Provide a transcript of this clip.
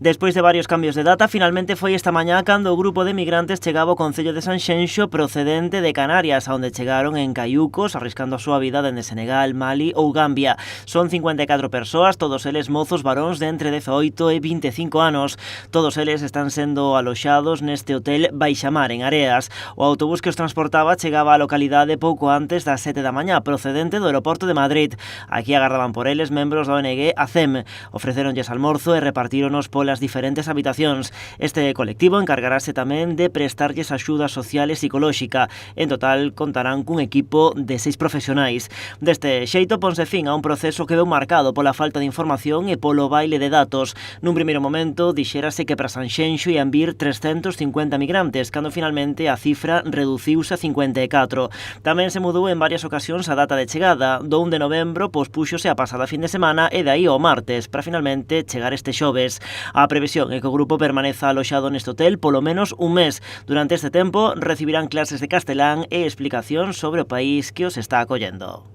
Despois de varios cambios de data, finalmente foi esta mañá cando o grupo de migrantes chegaba ao concello de Sanxenxo procedente de Canarias, onde chegaron en caiucos, arriscando a súa vida dende Senegal, Mali ou Gambia. Son 54 persoas, todos eles mozos varóns de entre 18 e 25 anos. Todos eles están sendo aloxados neste hotel Baixamar, en Areas. O autobús que os transportaba chegaba á localidade pouco antes das 7 da mañá, procedente do aeroporto de Madrid. Aquí agardaban por eles membros da ONG ACEM. Ofrecéronlles almorzo e repartíronos polas diferentes habitacións. Este colectivo encargarase tamén de prestarlles axuda social e psicolóxica. En total contarán cun equipo de 6 profesionais. Deste xeito ponse fin a un proceso que veu marcado pola falta de información e polo baile de datos. Nun primeiro momento dixérase que para Sanxenxo ian vir 350 migrantes, cando finalmente a cifra reduciuse a 54. Tamén se mudou en varias ocasións a data de chegada. Do 1 de novembro pospúxose a pasada fin de semana e dai ao martes, para finalmente chegar este xoves. A previsión é que o grupo permaneza aloxado neste hotel polo menos un mes. Durante este tempo recibirán clases de castelán e explicacións sobre o país que os está acollendo.